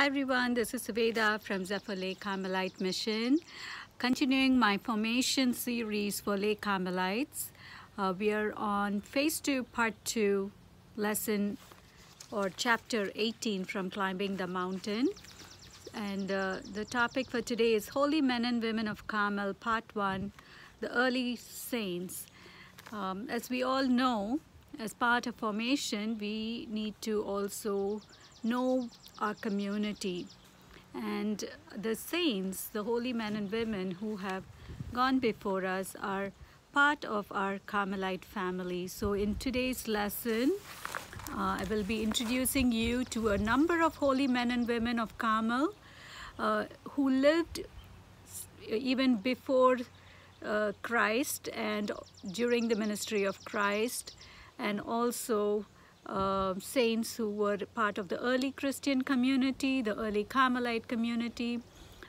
Hi everyone, this is Suveda from Zephyr Lake Carmelite Mission. Continuing my formation series for Lake Carmelites. We are on Phase 2, Part 2, Lesson or Chapter 18 from Climbing the Mountain. And the topic for today is Holy Men and Women of Carmel, Part 1, the Early Saints. As we all know, as part of formation, we need to also know our community. And the saints, the holy men and women who have gone before us, are part of our Carmelite family. So in today's lesson, I will be introducing you to a number of holy men and women of Carmel who lived even before Christ and during the ministry of Christ, and also saints who were part of the early Christian community, the early Carmelite community,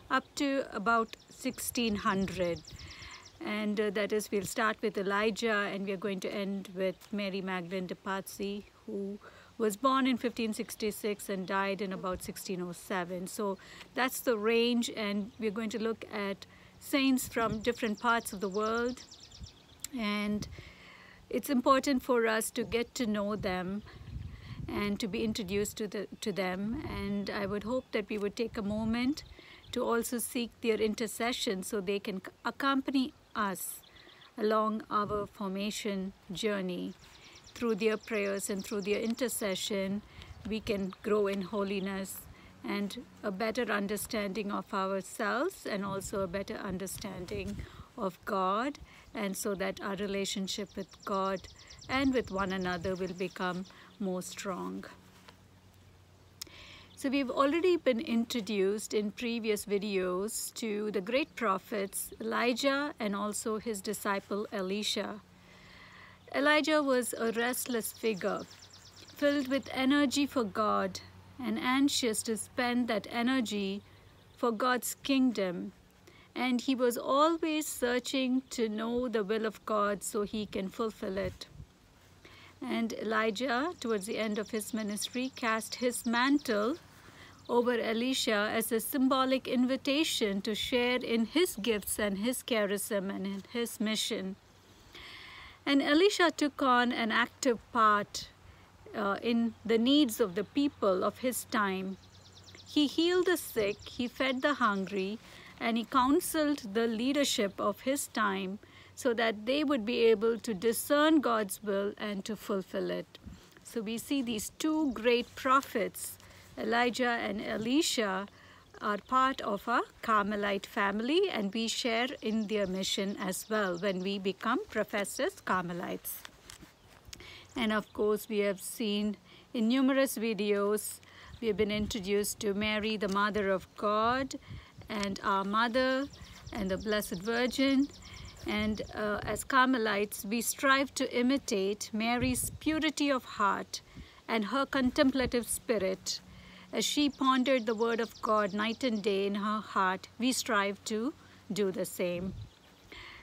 up to about 1600. And that is, we'll start with Elijah and we're going to end with Mary Magdalene de Pazzi, who was born in 1566 and died in about 1607. So that's the range, and we're going to look at saints from different parts of the world. And it's important for us to get to know them and to be introduced to them. And I would hope that we would take a moment to also seek their intercession so they can accompany us along our formation journey. Through their prayers and through their intercession, we can grow in holiness and a better understanding of ourselves, and also a better understanding of God, and so that our relationship with God and with one another will become more strong. So we've already been introduced in previous videos to the great prophets Elijah and also his disciple Elisha. Elijah was a restless figure, filled with energy for God and anxious to spend that energy for God's kingdom. And he was always searching to know the will of God so he can fulfill it. And Elijah, towards the end of his ministry, cast his mantle over Elisha as a symbolic invitation to share in his gifts and his charism and in his mission. And Elisha took on an active part in the needs of the people of his time. He healed the sick, he fed the hungry, and he counseled the leadership of his time so that they would be able to discern God's will and to fulfill it. So we see these two great prophets, Elijah and Elisha, are part of our Carmelite family, and we share in their mission as well when we become professors Carmelites. And of course, we have seen in numerous videos, we have been introduced to Mary, the Mother of God, and our Mother, and the Blessed Virgin. And as Carmelites, we strive to imitate Mary's purity of heart and her contemplative spirit. As she pondered the Word of God night and day in her heart, we strive to do the same.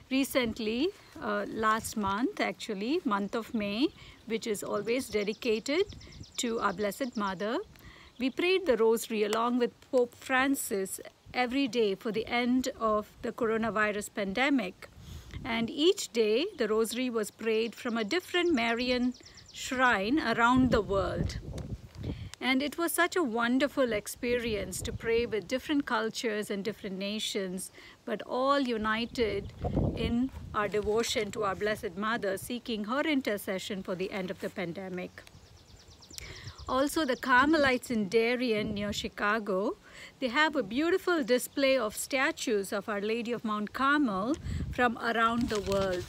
Recently, last month actually, month of May, which is always dedicated to our Blessed Mother, we prayed the Rosary along with Pope Francis every day for the end of the coronavirus pandemic. And each day, the Rosary was prayed from a different Marian shrine around the world. And it was such a wonderful experience to pray with different cultures and different nations, but all united in our devotion to our Blessed Mother, seeking her intercession for the end of the pandemic. Also, the Carmelites in Darien near Chicago, they have a beautiful display of statues of Our Lady of Mount Carmel from around the world.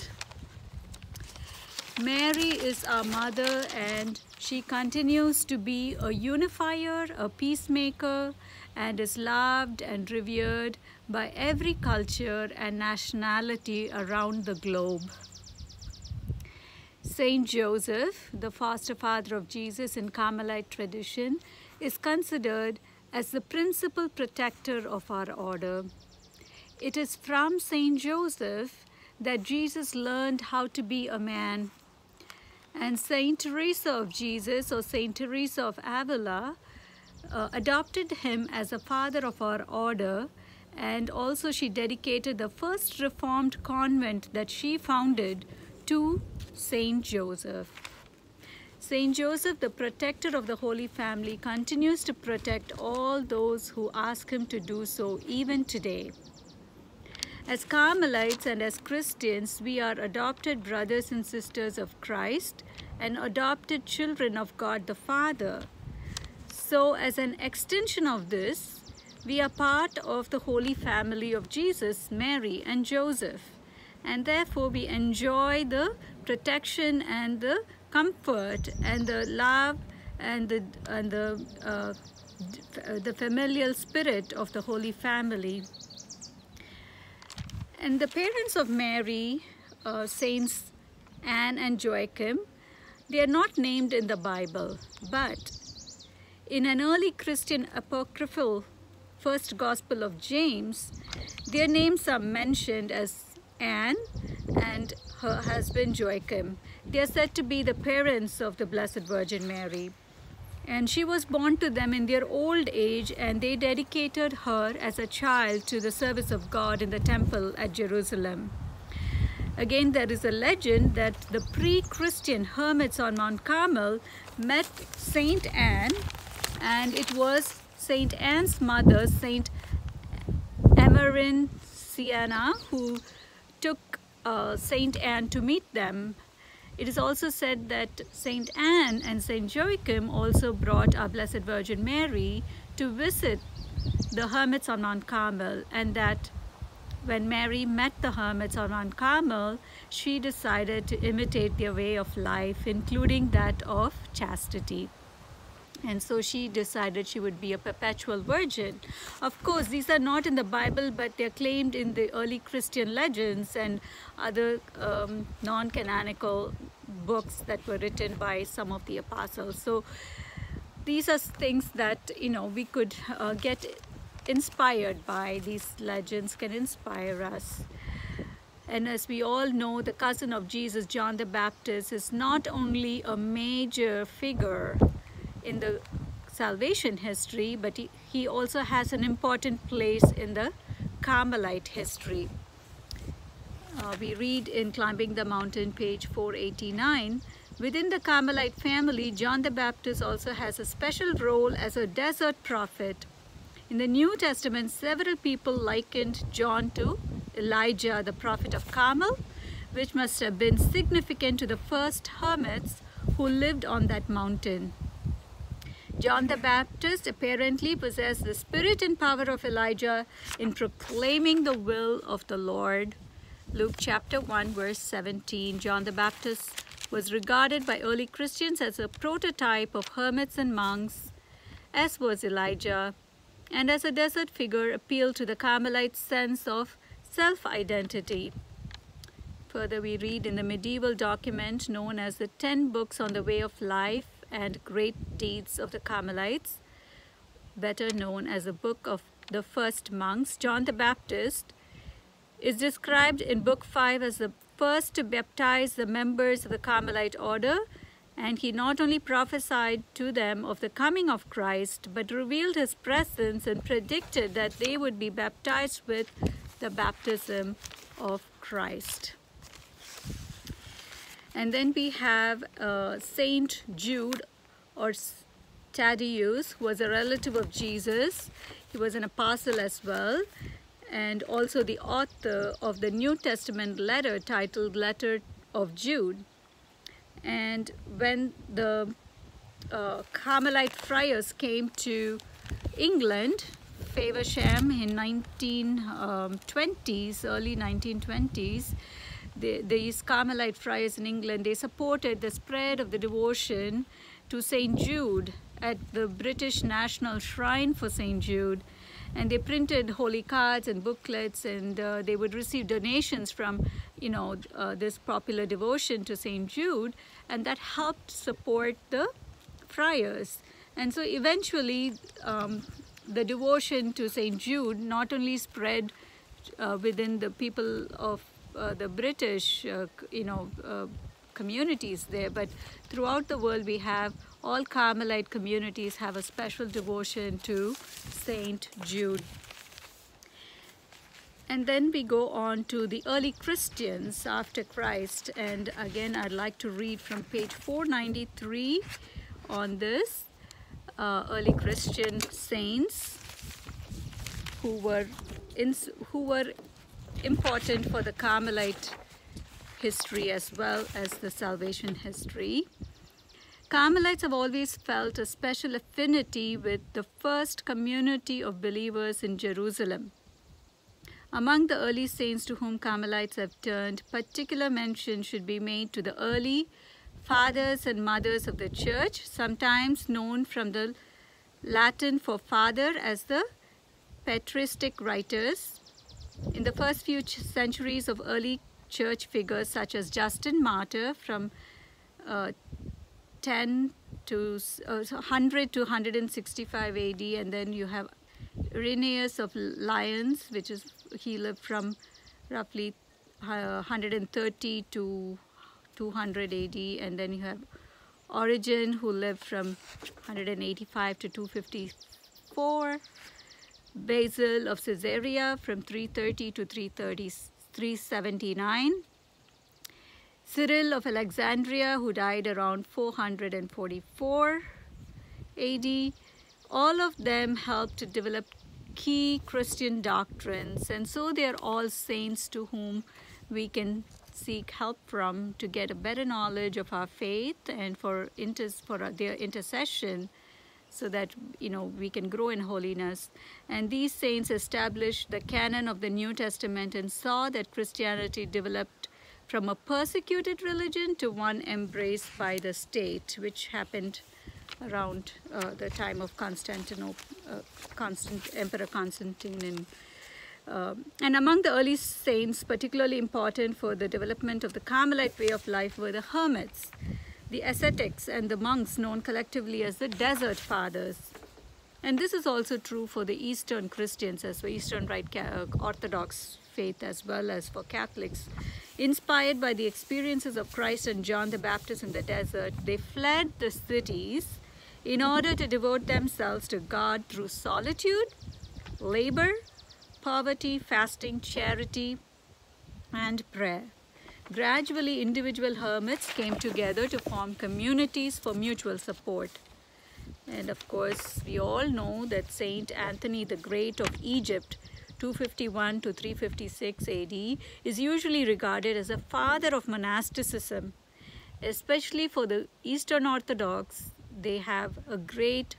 Mary is our mother, and she continues to be a unifier, a peacemaker, and is loved and revered by every culture and nationality around the globe. Saint Joseph, the foster father of Jesus in Carmelite tradition, is considered as the principal protector of our order. It is from Saint Joseph that Jesus learned how to be a man. And Saint Teresa of Jesus, or Saint Teresa of Avila, adopted him as a father of our order, and also she dedicated the first Reformed convent that she founded to Saint Joseph. Saint Joseph, the protector of the Holy Family, continues to protect all those who ask him to do so even today. As Carmelites and as Christians, we are adopted brothers and sisters of Christ and adopted children of God the Father. So as an extension of this, we are part of the Holy Family of Jesus, Mary and Joseph, and therefore we enjoy the protection and the comfort and the love and the familial spirit of the Holy Family. And the parents of Mary, Saints Anne and Joachim, they are not named in the Bible, but in an early Christian apocryphal First Gospel of James, their names are mentioned as Anne and her husband Joachim. They are said to be the parents of the Blessed Virgin Mary. And she was born to them in their old age, and they dedicated her as a child to the service of God in the temple at Jerusalem. Again, there is a legend that the pre-Christian hermits on Mount Carmel met Saint Anne, and it was Saint Anne's mother, Saint Emerentiana, who took Saint Anne to meet them. It is also said that Saint Anne and Saint Joachim also brought our Blessed Virgin Mary to visit the hermits on Mount Carmel, and that when Mary met the hermits on Mount Carmel, she decided to imitate their way of life, including that of chastity. And so she decided she would be a perpetual virgin. Of course, these are not in the Bible, but they're claimed in the early Christian legends and other non-canonical books that were written by some of the apostles. So these are things that, you know, we could get inspired by. These legends can inspire us. And as we all know, the cousin of Jesus, John the Baptist, is not only a major figure in the salvation history, but he also has an important place in the Carmelite history. We read in Climbing the Mountain, page 489, within the Carmelite family, John the Baptist also has a special role as a desert prophet. In the New Testament, several people likened John to Elijah, the prophet of Carmel, which must have been significant to the first hermits who lived on that mountain. John the Baptist apparently possessed the spirit and power of Elijah in proclaiming the will of the Lord. Luke chapter 1 verse 17. John the Baptist was regarded by early Christians as a prototype of hermits and monks, as was Elijah, and as a desert figure appealed to the Carmelite sense of self-identity. Further, we read in the medieval document known as the 10 Books on the Way of Life and Great Deeds of the Carmelites, better known as the Book of the First Monks, John the Baptist is described in Book 5 as the first to baptize the members of the Carmelite order, and he not only prophesied to them of the coming of Christ, but revealed his presence and predicted that they would be baptized with the baptism of Christ. And then we have Saint Jude, or Thaddeus, who was a relative of Jesus. He was an apostle as well, and also the author of the New Testament letter titled Letter of Jude. And when the Carmelite friars came to England, Faversham in 1920s, early 1920s, these Carmelite friars in England, they supported the spread of the devotion to St. Jude at the British National Shrine for St. Jude. And they printed holy cards and booklets, and they would receive donations from, this popular devotion to St. Jude, and that helped support the friars. And so eventually the devotion to St. Jude not only spread within the people of the British, communities there, but throughout the world we have all Carmelite communities have a special devotion to Saint Jude. And then we go on to the early Christians after Christ, and again I'd like to read from page 493 on this early Christian saints who were important for the Carmelite history as well as the salvation history. Carmelites have always felt a special affinity with the first community of believers in Jerusalem. Among the early saints to whom Carmelites have turned, particular mention should be made to the early fathers and mothers of the church, sometimes known from the Latin for father as the patristic writers. In the first few centuries of early church figures such as Justin Martyr from 100 to 165 AD, and then you have Irenaeus of Lyons, he lived from roughly 130 to 200 AD, and then you have Origen, who lived from 185 to 254, Basil of Caesarea from 330 to 379, Cyril of Alexandria, who died around 444 AD. All of them helped to develop key Christian doctrines, and so they are all saints to whom we can seek help from to get a better knowledge of our faith and for their intercession, so that we can grow in holiness. And these saints established the canon of the New Testament and saw that Christianity developed from a persecuted religion to one embraced by the state, which happened around the time of Emperor Constantine. And among the early saints, particularly important for the development of the Carmelite way of life were the hermits, the ascetics, and the monks known collectively as the Desert Fathers. And this is also true for the Eastern Christians, as for Eastern Rite Orthodox faith, as well as for Catholics. Inspired by the experiences of Christ and John the Baptist in the desert, they fled the cities in order to devote themselves to God through solitude, labor, poverty, fasting, charity, and prayer. Gradually, individual hermits came together to form communities for mutual support. And of course, we all know that Saint Anthony the Great of Egypt, 251 to 356 AD, is usually regarded as a father of monasticism. Especially for the Eastern Orthodox, they have a great,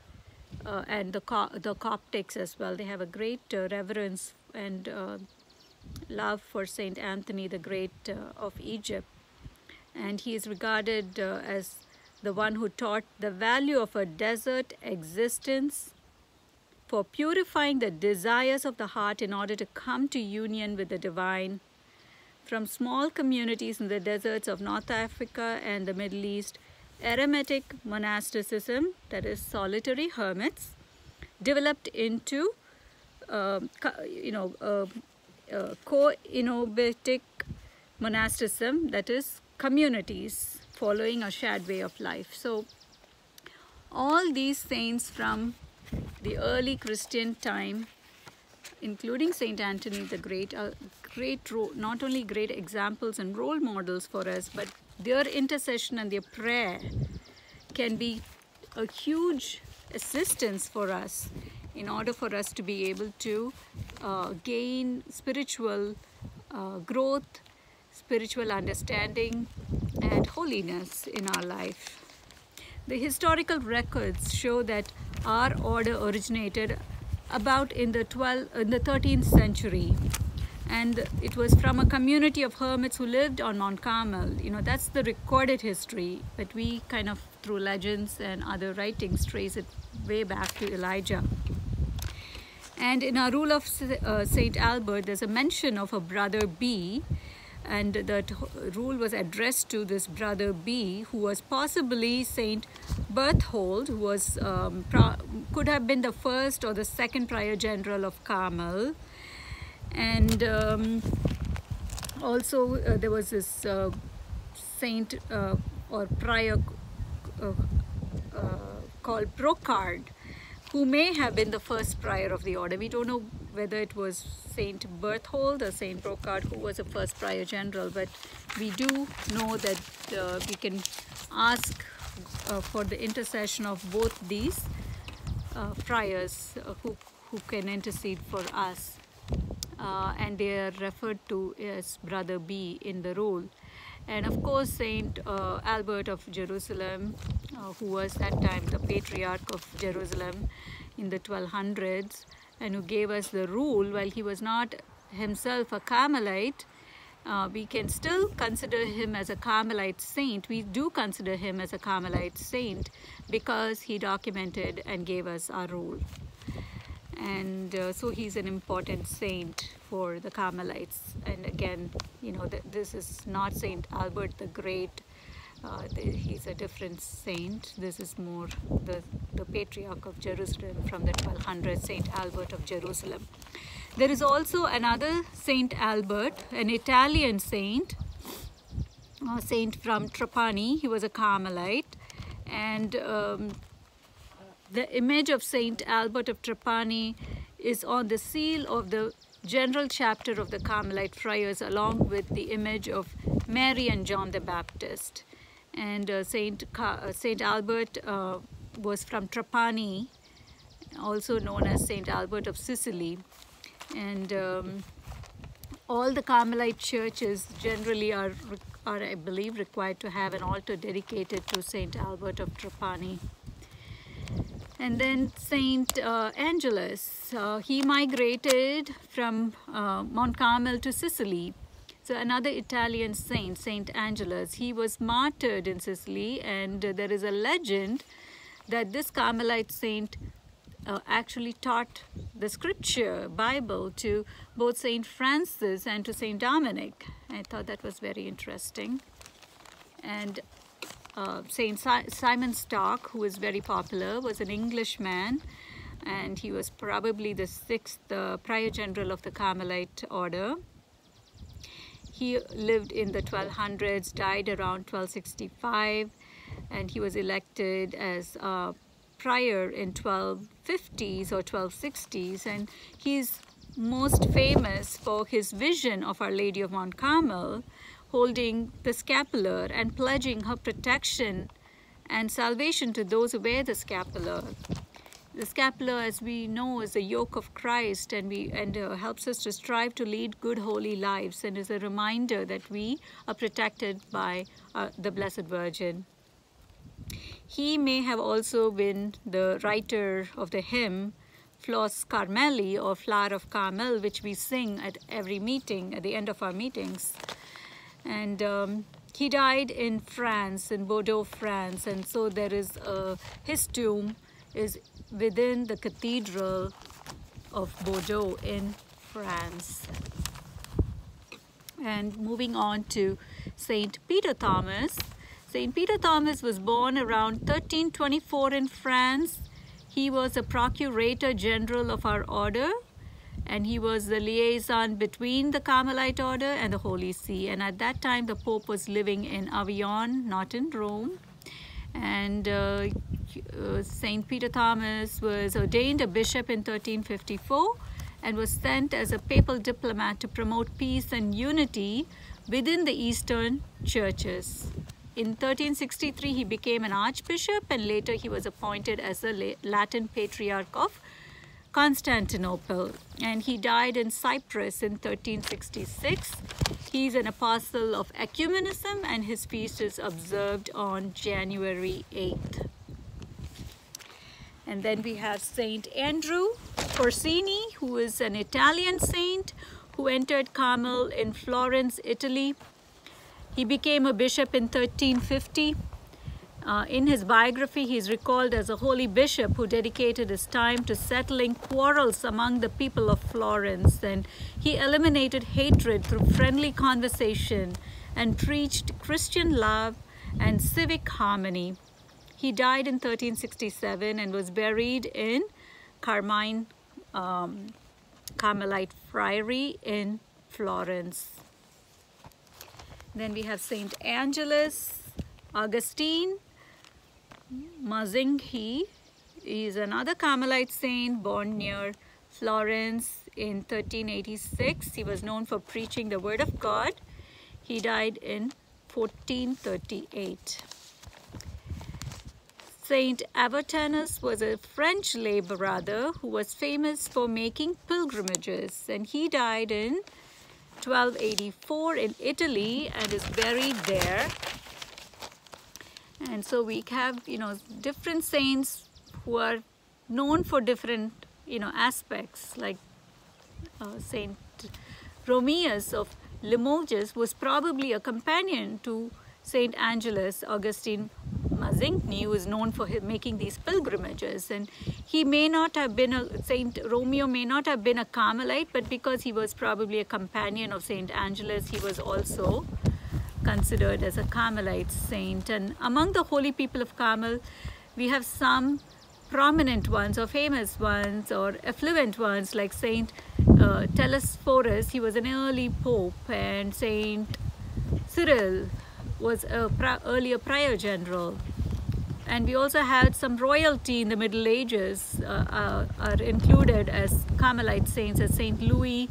and the Coptics as well, they have a great reverence and love for Saint Anthony the Great of Egypt. And he is regarded as the one who taught the value of a desert existence for purifying the desires of the heart in order to come to union with the divine. From small communities in the deserts of North Africa and the Middle East, eremitic monasticism, that is solitary hermits, developed into co-innovatic monasticism, that is communities following a shared way of life. So all these saints from the early Christian time, including Saint Anthony the Great, are not only great examples and role models for us, but their intercession and their prayer can be a huge assistance for us in order for us to be able to gain spiritual growth, spiritual understanding, and holiness in our life. The historical records show that our order originated about in the 13th century, and it was from a community of hermits who lived on Mount Carmel. That's the recorded history, but we kind of, through legends and other writings, trace it way back to Elijah. And in our Rule of St. Albert, there's a mention of a brother B, and that rule was addressed to this brother B, who was possibly Saint Berthold, who was could have been the first or the second prior general of Carmel. And also there was this saint or prior called Brocard, who may have been the first prior of the order. We don't know whether it was Saint Berthold or Saint Brocard who was the first prior general, but we do know that we can ask for the intercession of both these friars who can intercede for us. And they are referred to as Brother B in the roll. And of course, Saint Albert of Jerusalem, who was that time the Patriarch of Jerusalem in the 1200s, and who gave us the rule. While he was not himself a Carmelite, we can still consider him as a Carmelite saint. We do consider him as a Carmelite saint because he documented and gave us our rule. And so he's an important saint for the Carmelites. And again, you know, this is not Saint Albert the Great. He's a different saint. This is more the Patriarch of Jerusalem from the 1200s, Saint Albert of Jerusalem. There is also another Saint Albert, an Italian saint, saint from Trapani. He was a Carmelite. And the image of Saint Albert of Trapani is on the seal of the General Chapter of the Carmelite Friars, along with the image of Mary and John the Baptist. And Saint Albert was from Trapani, also known as Saint Albert of Sicily. And all the Carmelite churches generally are, I believe, required to have an altar dedicated to Saint Albert of Trapani. And then Saint Angelus, he migrated from Mount Carmel to Sicily. So another Italian saint, Saint Angelus, he was martyred in Sicily, and there is a legend that this Carmelite saint actually taught the scripture, Bible, to both Saint Francis and to Saint Dominic. I thought that was very interesting. And Saint Simon Stock, who is very popular, was an Englishman, and he was probably the 6th prior general of the Carmelite order. He lived in the 1200s, died around 1265, and he was elected as prior in 1250s or 1260s, and he's most famous for his vision of Our Lady of Mount Carmel, holding the scapular and pledging her protection and salvation to those who wear the scapular. The scapular, as we know, is the yoke of Christ, and helps us to strive to lead good, holy lives, and is a reminder that we are protected by the Blessed Virgin. He may have also been the writer of the hymn Flos Carmeli, or Flower of Carmel, which we sing at every meeting, at the end of our meetings. And he died in France, in Bordeaux, France, and so there is his tomb is within the Cathedral of Bordeaux in France. And moving on to Saint Peter Thomas. Saint Peter Thomas was born around 1324 in France. He was a procurator general of our order, and he was the liaison between the Carmelite order and the Holy See. And at that time, the Pope was living in Avignon, not in Rome. And Saint Peter Thomas was ordained a bishop in 1354 and was sent as a papal diplomat to promote peace and unity within the Eastern churches. In 1363, he became an archbishop, and later he was appointed as the Latin Patriarch of Constantinople, and he died in Cyprus in 1366. He's an apostle of ecumenism, and his feast is observed on January 8th. And then we have Saint Andrew Corsini, who is an Italian saint who entered Carmel in Florence, Italy. He became a bishop in 1350. In his biography, he is recalled as a holy bishop who dedicated his time to settling quarrels among the people of Florence, and he eliminated hatred through friendly conversation and preached Christian love and civic harmony. He died in 1367 and was buried in Carmine Carmelite Friary in Florence. Then we have Saint Angelus Augustine Mazinghi. He is another Carmelite saint born near Florence in 1386. He was known for preaching the word of God. He died in 1438. Saint Avertanus was a French lay brother who was famous for making pilgrimages, and he died in 1284 in Italy and is buried there. And so we have, different saints who are known for different, aspects, like Saint Romeus of Limoges was probably a companion to Saint Angelus Augustine Mazinghi, who is known for making these pilgrimages. And he may not have been Saint Romeo may not have been a Carmelite, but because he was probably a companion of Saint Angelus, he was also considered as a Carmelite saint. And among the holy people of Carmel, we have some prominent ones or famous ones or affluent ones, like Saint Telesphorus. He was an early pope, and Saint Cyril was earlier prior general. And we also had some royalty in the Middle Ages are included as Carmelite saints, as Saint Louis,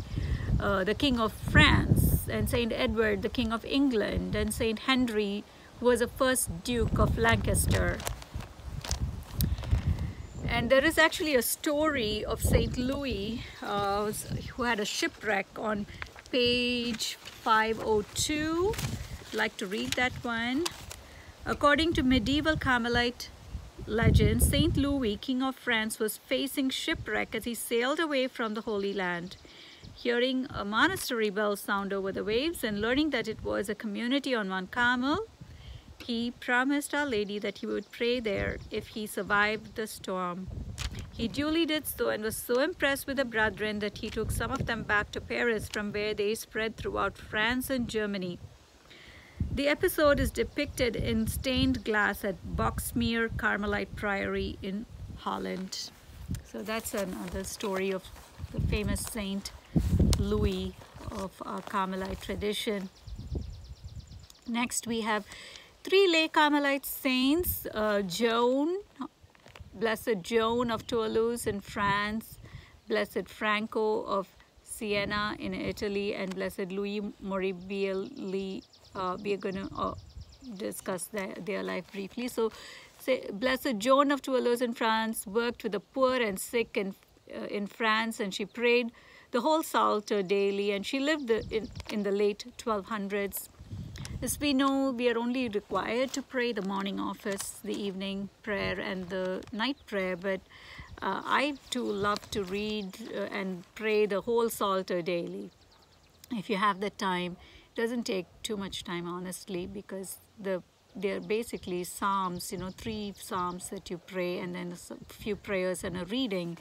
the King of France, and Saint Edward, the King of England, and Saint Henry, who was the first Duke of Lancaster. And there is actually a story of Saint Louis who had a shipwreck on page 502. I'd like to read that one. According to medieval Carmelite legend, Saint Louis, King of France, was facing shipwreck as he sailed away from the Holy Land. Hearing a monastery bell sound over the waves and learning that it was a community on Mount Carmel, he promised Our Lady that he would pray there if he survived the storm. He duly did so and was so impressed with the brethren that he took some of them back to Paris, from where they spread throughout France and Germany. The episode is depicted in stained glass at Boxmeer Carmelite Priory in Holland. So that's another story of the famous Saint Louis of our Carmelite tradition. Next we have three lay Carmelite saints, Joan, Blessed Joan of Toulouse in France, Blessed Franco of Siena in Italy, and Blessed Louis Morbidelli. We are going to discuss their life briefly. So, Blessed Joan of Toulouse in France worked with the poor and sick in France, and she prayed the whole Psalter daily, and she lived in the late 1200s. As we know, we are only required to pray the morning office, the evening prayer, and the night prayer, but I too love to read and pray the whole Psalter daily. If you have the time, it doesn't take too much time, honestly, because they're basically psalms, 3 psalms that you pray, and then a few prayers and a reading,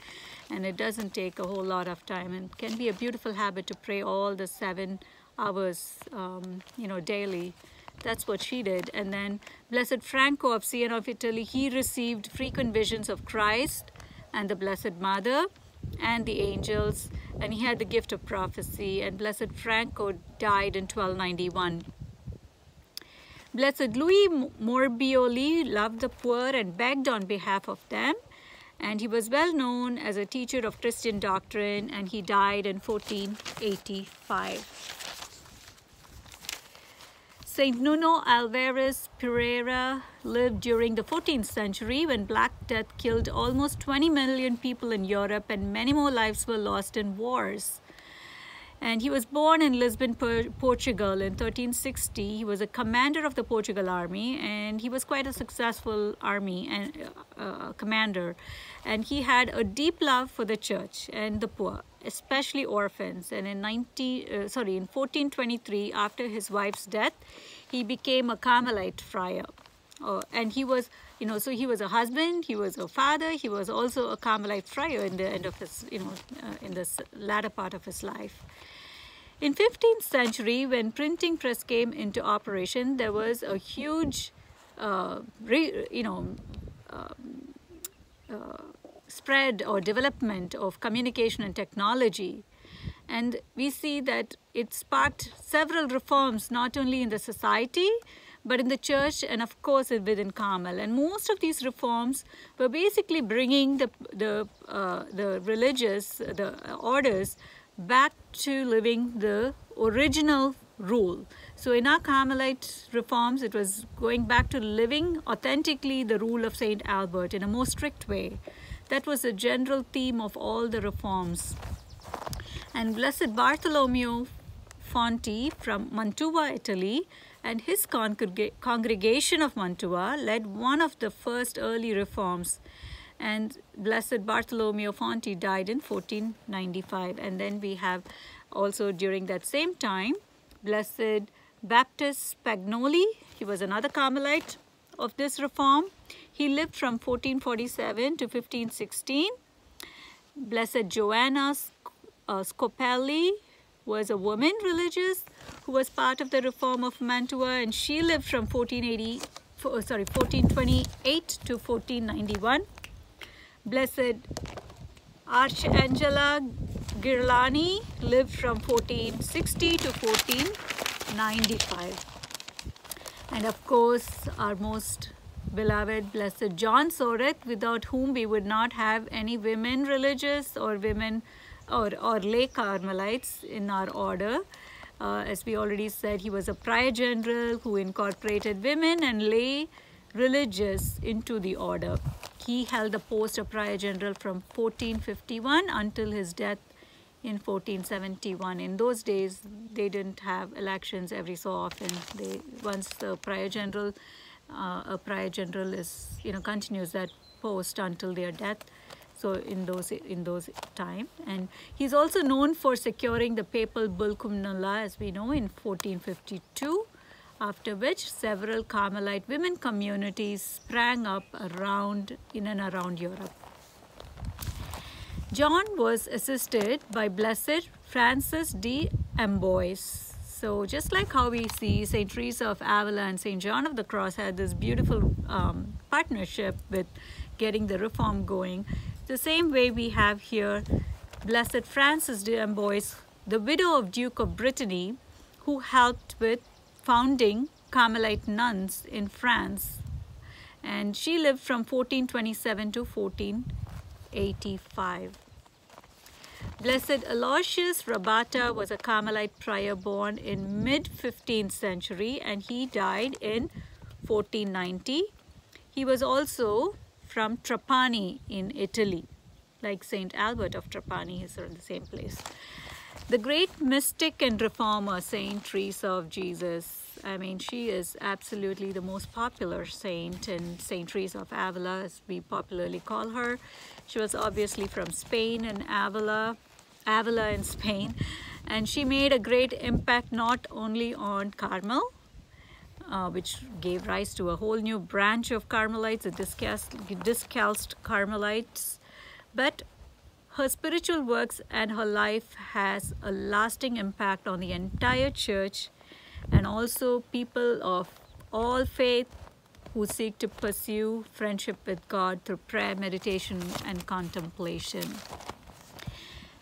and it doesn't take a whole lot of time, and can be a beautiful habit to pray all the 7 hours, daily. That's what she did. And then Blessed Franco of Siena of Italy, he received frequent visions of Christ and the Blessed Mother and the angels, and he had the gift of prophecy. And Blessed Franco died in 1291. Blessed Louis Morbidelli loved the poor and begged on behalf of them, and he was well known as a teacher of Christian doctrine, and he died in 1485. Saint Nuno Alvarez Pereira lived during the 14th century, when Black Death killed almost 20 million people in Europe, and many more lives were lost in wars. And he was born in Lisbon, Portugal in 1360. He was a commander of the Portugal army, and he was quite a successful army and commander. And he had a deep love for the church and the poor, especially orphans. And in 1423, after his wife's death, he became a Carmelite friar. And he was, so he was a husband, he was a father, he was also a Carmelite friar in the end of his, in the latter part of his life. In 15th century, when printing press came into operation, there was a huge, spread or development of communication and technology. And we see that it sparked several reforms, not only in the society, but in the church and of course within Carmel. And most of these reforms were basically bringing the orders back to living the original rule. So in our Carmelite reforms, it was going back to living authentically the rule of Saint Albert in a more strict way. That was the general theme of all the reforms. And Blessed Bartholomew Fonti from Mantua, Italy, and his congregation of Mantua led one of the first early reforms. And Blessed Bartholomew Fonti died in 1495. And then we have also during that same time, Blessed Baptist Spagnoli. He was another Carmelite of this reform. He lived from 1447 to 1516. Blessed Joanna Scopelli was a woman religious who was part of the reform of Mantua, and she lived from 1428 to 1491. Blessed Archangela Girlani lived from 1460 to 1495. And of course, our most beloved Blessed John Soreth, without whom we would not have any women religious or women or lay Carmelites in our order. As we already said, he was a prior general who incorporated women and lay religious into the order. He held the post of prior general from 1451 until his death in 1471. In those days, they didn't have elections every so often. Once the prior general, a prior general is, continues that post until their death. So in those time, and he's also known for securing the papal bull Cum Nulla, as we know, in 1452. After which several Carmelite women communities sprang up in and around Europe. John was assisted by Blessed Francis de Amboise. So just like how we see St. Teresa of Avila and St. John of the Cross had this beautiful partnership with getting the reform going, the same way we have here Blessed Francis de Amboise, the widow of Duke of Brittany, who helped with founding Carmelite nuns in France. And she lived from 1427 to 1485. Blessed Aloysius Rabata was a Carmelite prior born in mid-15th century, and he died in 1490. He was also from Trapani in Italy, like Saint Albert of Trapani is in the same place. The great mystic and reformer, Saint Teresa of Jesus. I mean, she is absolutely the most popular saint, and Saint Teresa of Avila, as we popularly call her. She was obviously from Spain and Avila in Spain, and she made a great impact not only on Carmel, which gave rise to a whole new branch of Carmelites, the Discalced Carmelites, but her spiritual works and her life has a lasting impact on the entire church and also people of all faith who seek to pursue friendship with God through prayer, meditation, and contemplation.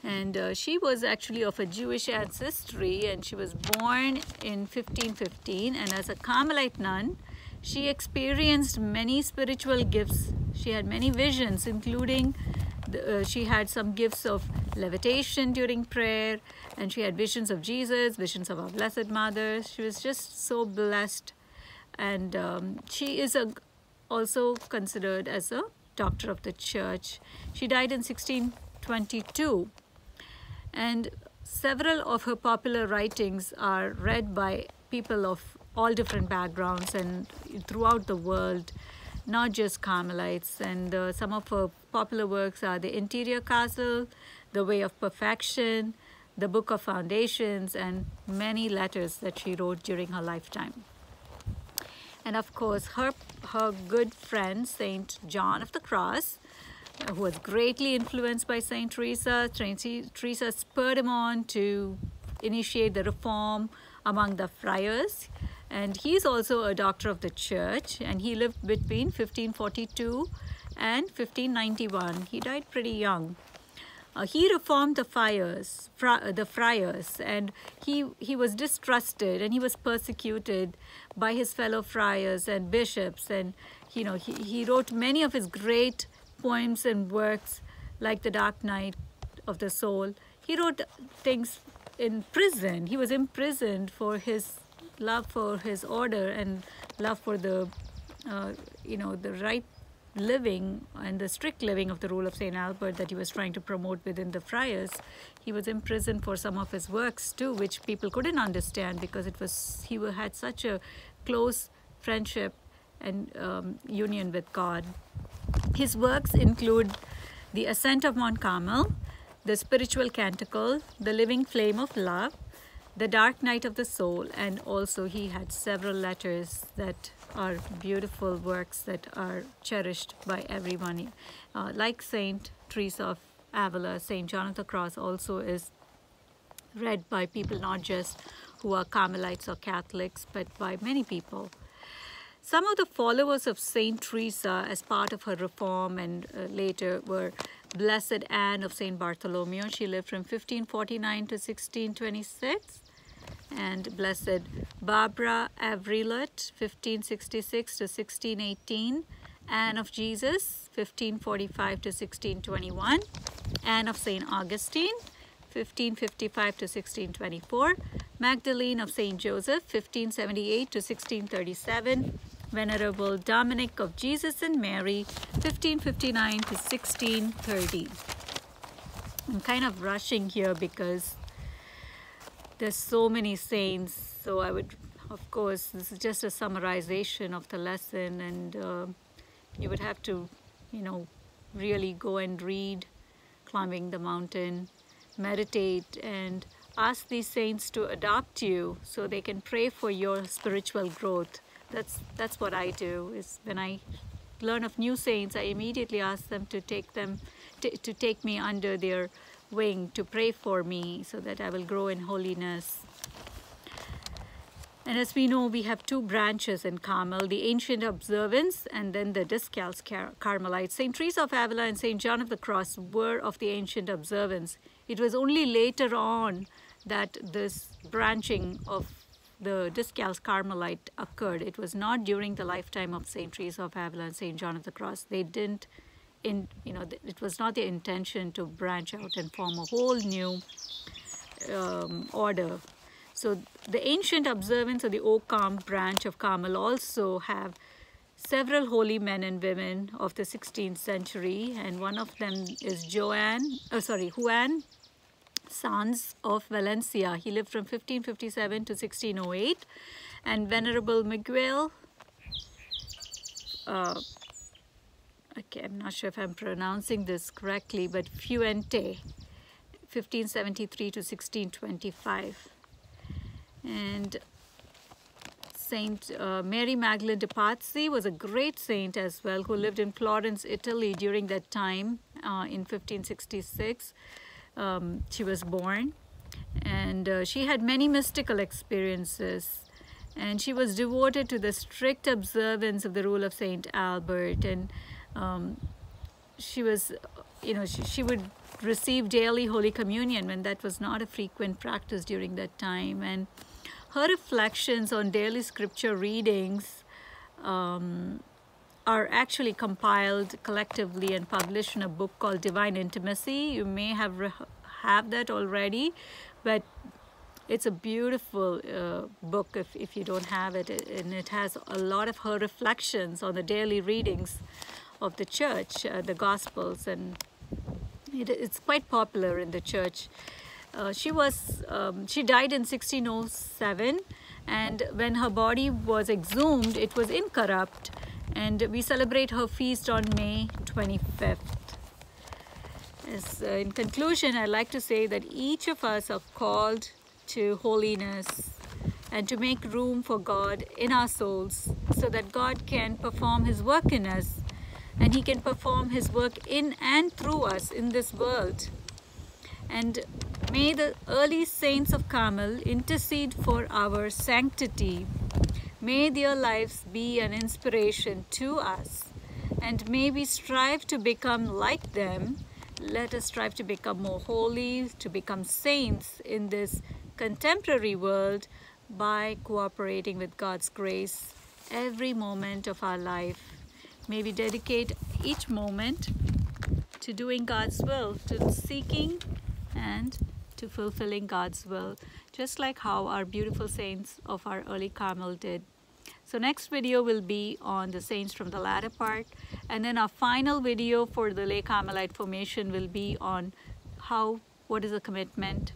And she was actually of a Jewish ancestry, and she was born in 1515, and as a Carmelite nun, she experienced many spiritual gifts. She had many visions, including she had some gifts of levitation during prayer, and she had visions of Jesus, visions of our Blessed Mother. She was just so blessed, and she is also considered as a doctor of the church. She died in 1622, and several of her popular writings are read by people of all different backgrounds and throughout the world, not just Carmelites. And some of her popular works are The Interior Castle, The Way of Perfection, The Book of Foundations, and many letters that she wrote during her lifetime. And of course, her good friend, Saint John of the Cross, who was greatly influenced by Saint Teresa. Teresa spurred him on to initiate the reform among the friars. And he's also a doctor of the church, and he lived between 1542 and 1591. He died pretty young. He reformed the friars, and he was distrusted, and he was persecuted by his fellow friars and bishops. And he wrote many of his great poems and works, like The Dark Night of the Soul. He wrote things in prison. He was imprisoned for his love for his order and love for the the right living and the strict living of the rule of St. Albert that he was trying to promote within the friars. He was imprisoned for some of his works too, which people couldn't understand, because he had such a close friendship and union with God. His works include The Ascent of Mount Carmel, The Spiritual Canticle, The Living Flame of Love, The Dark Night of the Soul, and also he had several letters that are beautiful works that are cherished by everyone. Like Saint Teresa of Avila, Saint John of the Cross also is read by people not just who are Carmelites or Catholics, but by many people. Some of the followers of Saint Teresa as part of her reform and later were Blessed Anne of Saint Bartholomew. She lived from 1549 to 1626. And Blessed Barbara Avrillot, 1566 to 1618, Anne of Jesus, 1545 to 1621, Anne of St. Augustine, 1555 to 1624, Magdalene of St. Joseph, 1578 to 1637, Venerable Dominic of Jesus and Mary, 1559 to 1630. I'm kind of rushing here because there's so many saints, so I would, of course, this is just a summarization of the lesson, and you would have to, really go and read Climbing the Mountain, meditate, and ask these saints to adopt you so they can pray for your spiritual growth. That's what I do. Is when I learn of new saints, I immediately ask them to take me under their wing, to pray for me so that I will grow in holiness. And as we know, we have two branches in Carmel, the Ancient Observance and then the Discalced Carmelites. St. Teresa of Avila and St. John of the Cross were of the Ancient Observance. It was only later on that this branching of the Discalced Carmelite occurred. It was not during the lifetime of St. Teresa of Avila and St. John of the Cross. They didn't it was not their intention to branch out and form a whole new order. So the Ancient Observance or the Oakham branch of Carmel also have several holy men and women of the 16th century, and one of them is Juan Sanz of Valencia. He lived from 1557 to 1608, and Venerable Miguel okay, I'm not sure if I'm pronouncing this correctly, but Fuente, 1573 to 1625. And Saint Mary Magdalene de Pazzi was a great saint as well, who lived in Florence, Italy during that time in 1566. She was born, and she had many mystical experiences. And she was devoted to the strict observance of the rule of St. Albert, and she was, she would receive daily Holy Communion when that was not a frequent practice during that time. And her reflections on daily scripture readings are actually compiled collectively and published in a book called Divine Intimacy. You may have that already, but it's a beautiful book if you don't have it, and it has a lot of her reflections on the daily readings of the church, the Gospels, and it's quite popular in the church. She died in 1607, and when her body was exhumed, it was incorrupt, and we celebrate her feast on May 25th. In conclusion, I'd like to say that each of us are called to holiness and to make room for God in our souls so that God can perform His work in us, and He can perform His work in and through us in this world. And may the early saints of Carmel intercede for our sanctity. May their lives be an inspiration to us, and may we strive to become like them Let us strive to become more holy, to become saints in this contemporary world by cooperating with God's grace every moment of our life. May we dedicate each moment to doing God's will, to seeking and to fulfilling God's will, just like how our beautiful saints of our early Carmel did. So next video will be on the saints from the latter part, and then our final video for the lay Carmelite formation will be on what is a commitment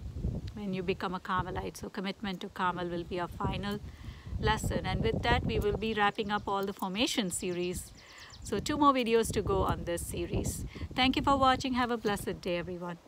when you become a Carmelite. So commitment to Carmel will be our final lesson, and with that we will be wrapping up all the formation series. So 2 more videos to go on this series. Thank you for watching. Have a blessed day, everyone.